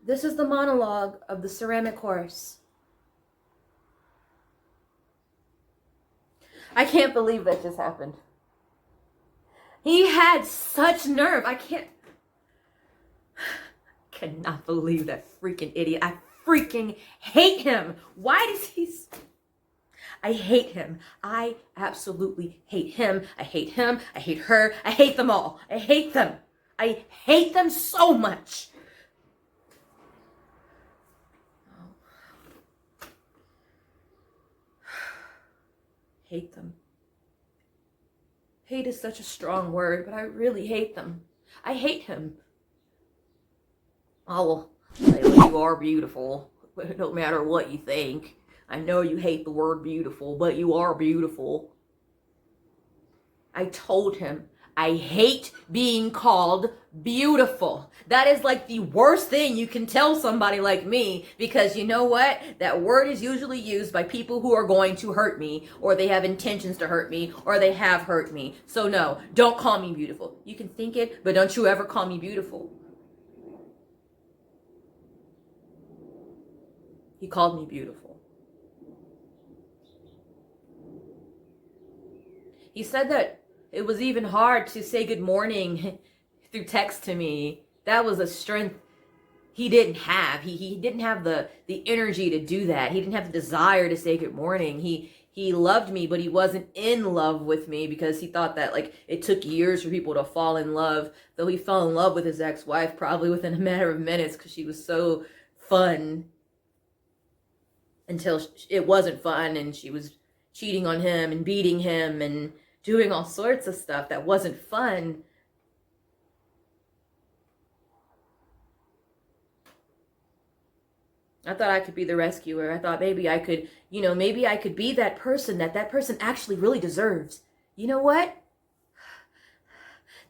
This is the monologue of the ceramic horse. I can't believe that just happened. He had such nerve. I cannot believe that freaking idiot. I freaking hate him. Why does he... I hate him. I absolutely hate him. I hate him. I hate her. I hate them all. I hate them. I hate them so much. Hate them. Hate is such a strong word, but I really hate them. I hate him. Oh, well, you are beautiful. No matter what you think. I know you hate the word beautiful, but you are beautiful. I told him, I hate being called beautiful. That is like the worst thing you can tell somebody like me, because you know what? That word is usually used by people who are going to hurt me, or they have intentions to hurt me, or they have hurt me. So no, don't call me beautiful. You can think it, but don't you ever call me beautiful. He called me beautiful. He said that it was even hard to say good morning through text to me. That was a strength he didn't have. He didn't have the energy to do that. He didn't have the desire to say good morning. He loved me, but he wasn't in love with me because he thought that like it took years for people to fall in love. Though he fell in love with his ex-wife probably within a matter of minutes because she was so fun until it wasn't fun and she was cheating on him and beating him and doing all sorts of stuff that wasn't fun. I thought I could be the rescuer. I thought maybe I could, maybe I could be that person that person actually really deserves. You know what?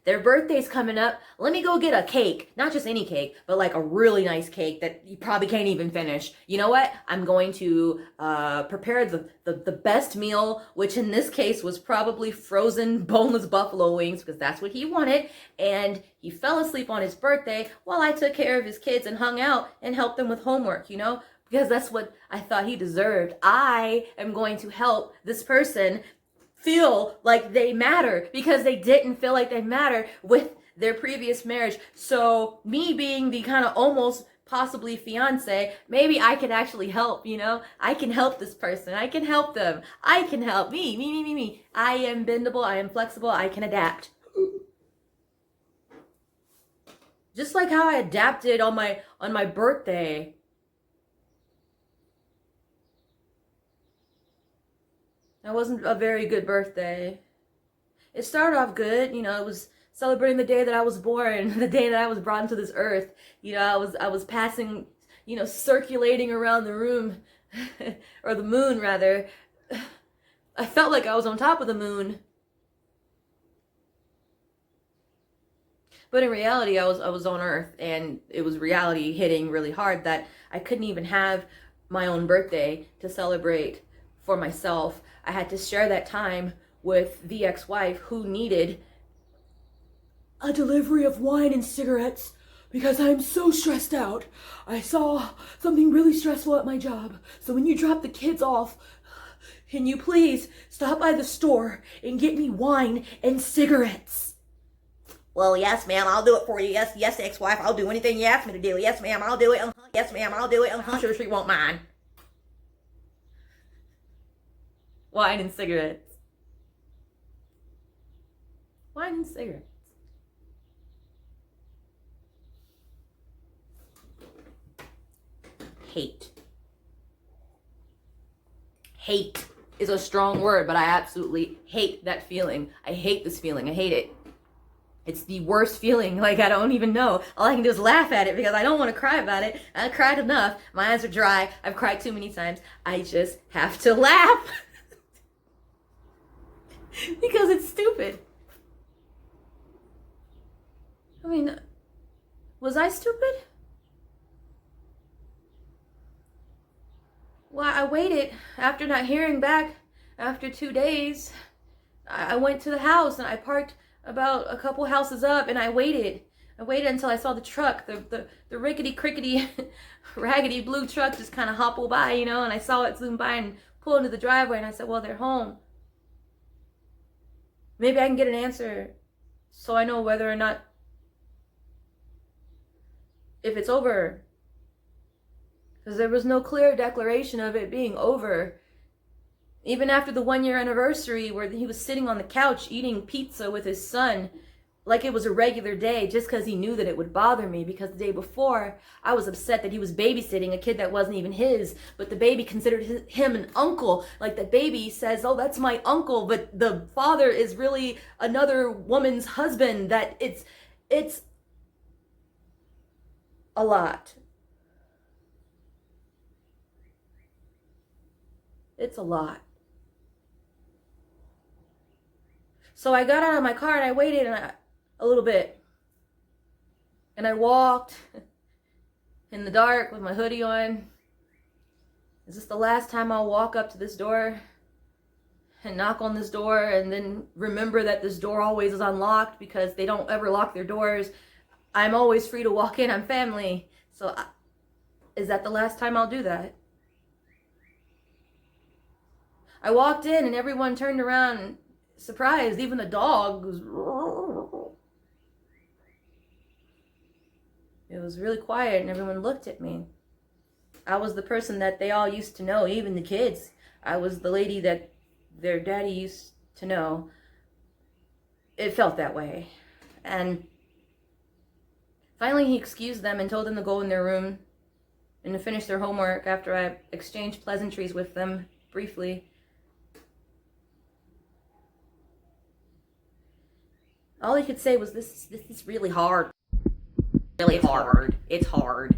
Their birthday's coming up. Let me go get a cake. Not just any cake, but like a really nice cake that you probably can't even finish. You know what? I'm going to prepare the best meal, which in this case was probably frozen boneless buffalo wings because that's what he wanted. And he fell asleep on his birthday while I took care of his kids and hung out and helped them with homework, because that's what I thought he deserved. I am going to help this person feel like they matter because they didn't feel like they matter with their previous marriage. So me being the kind of almost possibly fiance, maybe I could actually help, I can help this person. I can help them. I can help me. I am bendable. I am flexible. I can adapt. Just like how I adapted on my birthday. That wasn't a very good birthday. It started off good, it was celebrating the day that I was born, the day that I was brought into this earth. I was passing, circulating around the room, or the moon rather. I felt like I was on top of the moon. But in reality, I was on Earth, and it was reality hitting really hard that I couldn't even have my own birthday to celebrate for myself. I had to share that time with the ex-wife who needed a delivery of wine and cigarettes because I'm so stressed out. I saw something really stressful at my job. So when you drop the kids off, can you please stop by the store and get me wine and cigarettes? Well, yes, ma'am, I'll do it for you. Yes, ex-wife, I'll do anything you ask me to do. Yes, ma'am, I'll do it. Yes, ma'am, I'll do it. Sure, she won't mind. Wine and cigarettes. Wine and cigarettes. Hate. Hate is a strong word, but I absolutely hate that feeling. I hate this feeling. I hate it. It's the worst feeling. Like, I don't even know. All I can do is laugh at it because I don't want to cry about it. I cried enough. My eyes are dry. I've cried too many times. I just have to laugh. Because it's stupid. I mean, was I stupid? Well, I waited after not hearing back after 2 days. I went to the house and I parked about a couple houses up and I waited. I waited until I saw the truck, the rickety crickety raggedy blue truck just kind of hobble by, and I saw it zoom by and pull into the driveway, and I said, well, they're home. Maybe I can get an answer so I know whether or not, if it's over. Because there was no clear declaration of it being over. Even after the 1-year anniversary where he was sitting on the couch eating pizza with his son like it was a regular day, just because he knew that it would bother me, because the day before I was upset that he was babysitting a kid that wasn't even his, but the baby considered him an uncle. Like the baby says, oh, that's my uncle, but the father is really another woman's husband. That it's a lot. It's a lot. So I got out of my car and I waited a little bit. And I walked in the dark with my hoodie on. Is this the last time I'll walk up to this door and knock on this door and then remember that this door always is unlocked because they don't ever lock their doors? I'm always free to walk in. I'm family. So is that the last time I'll do that? I walked in and everyone turned around surprised. Even the dog was... It was really quiet and everyone looked at me. I was the person that they all used to know, even the kids. I was the lady that their daddy used to know. It felt that way. And finally he excused them and told them to go in their room and to finish their homework after I exchanged pleasantries with them briefly. All he could say was, this is really hard. Really hard. It's hard.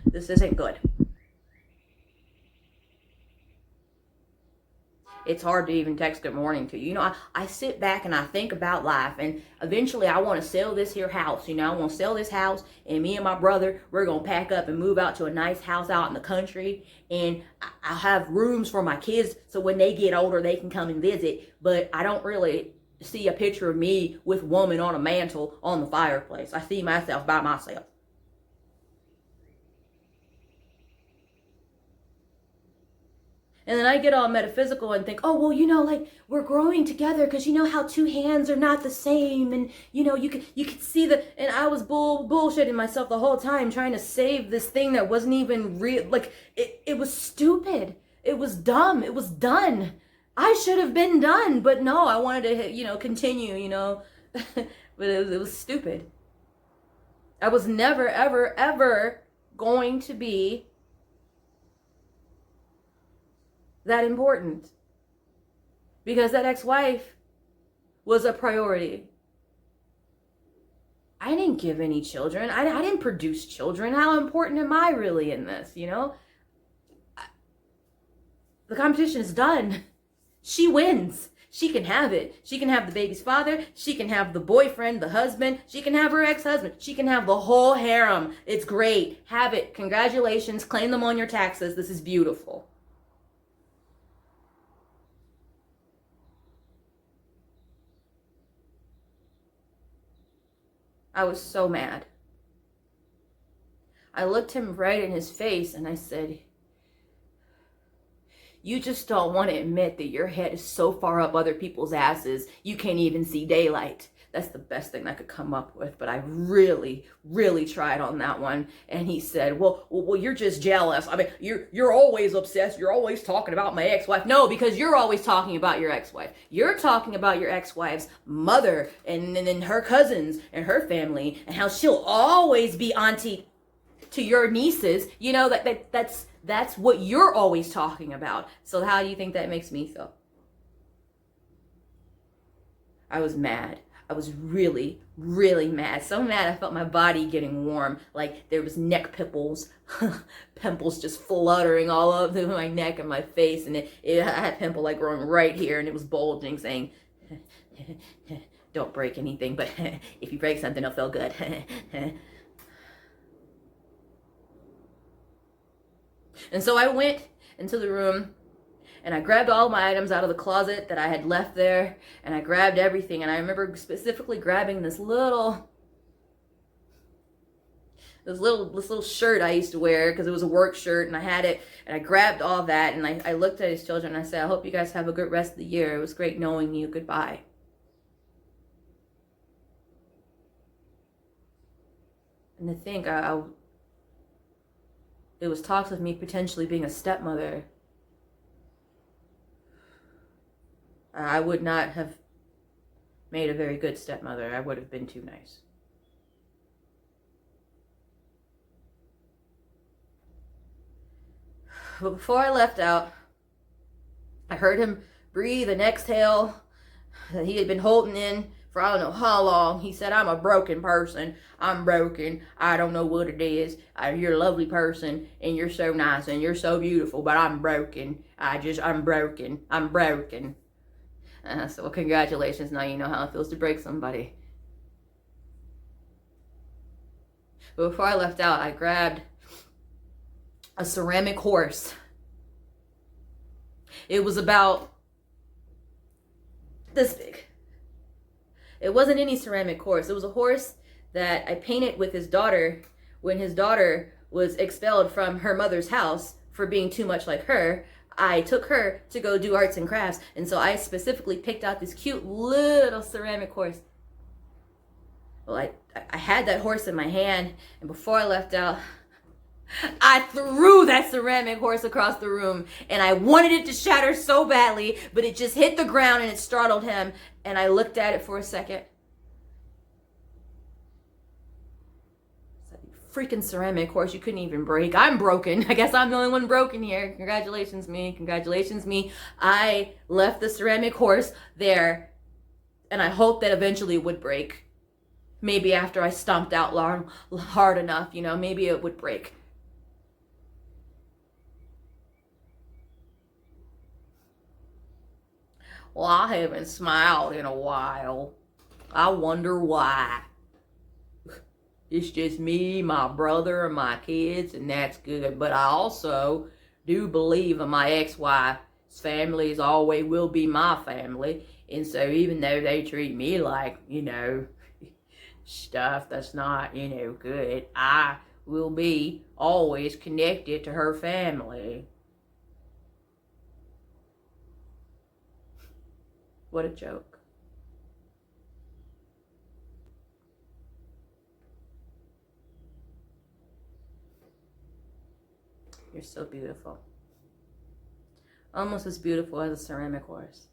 This isn't good. It's hard to even text good morning to you. I sit back and I think about life, and eventually I want to sell this here house. I want to sell this house, and me and my brother, we're going to pack up and move out to a nice house out in the country, and I'll have rooms for my kids so when they get older they can come and visit, but I don't really see a picture of me with woman on a mantle on the fireplace. I see myself by myself. And then I get all metaphysical and think, oh, well, like we're growing together because you know how two hands are not the same. And, you could see and I was bullshitting myself the whole time trying to save this thing that wasn't even real. Like it was stupid. It was dumb. It was done. I should have been done. But no, I wanted to, continue, but it was stupid. I was never, ever, ever going to be that important, because that ex-wife was a priority. I didn't give any children. I didn't produce children. How important am I really in this, The competition is done. She wins. She can have it. She can have the baby's father. She can have the boyfriend, the husband. She can have her ex-husband. She can have the whole harem. It's great. Have it. Congratulations. Claim them on your taxes. This is beautiful. I was so mad. I looked him right in his face and I said, you just don't want to admit that your head is so far up other people's asses, you can't even see daylight. That's the best thing I could come up with, but I really, really tried on that one. And he said, well, you're just jealous. I mean, you're always obsessed. You're always talking about my ex-wife. No, because you're always talking about your ex-wife. You're talking about your ex-wife's mother and her cousins and her family and how she'll always be auntie to your nieces. That's what you're always talking about. So how do you think that makes me feel? I was mad. I was really, really mad. So mad I felt my body getting warm. Like there was neck pimples. Pimples just fluttering all over my neck and my face. And I had a pimple like growing right here and it was bulging, saying, don't break anything, but if you break something, it'll feel good. And so I went into the room and I grabbed all my items out of the closet that I had left there, and I grabbed everything. And I remember specifically grabbing this little shirt I used to wear because it was a work shirt, and I had it, and I grabbed all that, and I looked at his children and I said, I hope you guys have a good rest of the year. It was great knowing you. Goodbye. And to think, it was talks of me potentially being a stepmother. I would not have made a very good stepmother. I would have been too nice. But before I left out, I heard him breathe an exhale that he had been holding in for I don't know how long. He said, I'm a broken person. I'm broken. I don't know what it is. You're a lovely person, and you're so nice, and you're so beautiful, but I'm broken. I'm broken. I'm broken. So congratulations. Now you know how it feels to break somebody. But before I left out, I grabbed a ceramic horse. It was about this big. It wasn't any ceramic horse. It was a horse that I painted with his daughter when his daughter was expelled from her mother's house for being too much like her. I took her to go do arts and crafts, and so I specifically picked out this cute little ceramic horse. Well, I had that horse in my hand, and before I left out, I threw that ceramic horse across the room, and I wanted it to shatter so badly, but it just hit the ground and it startled him, and I looked at it for a second. It's like, freaking ceramic horse, you couldn't even break. I'm broken. I guess I'm the only one broken here. Congratulations, me. Congratulations, me. I left the ceramic horse there, and I hoped that eventually it would break. Maybe after I stomped out hard enough, maybe it would break. Well, I haven't smiled in a while. I wonder why. It's just me, my brother, and my kids, and that's good. But I also do believe that my ex-wife's family is always will be my family. And so even though they treat me like, stuff that's not, good, I will be always connected to her family. What a joke. You're so beautiful. Almost as beautiful as a ceramic horse.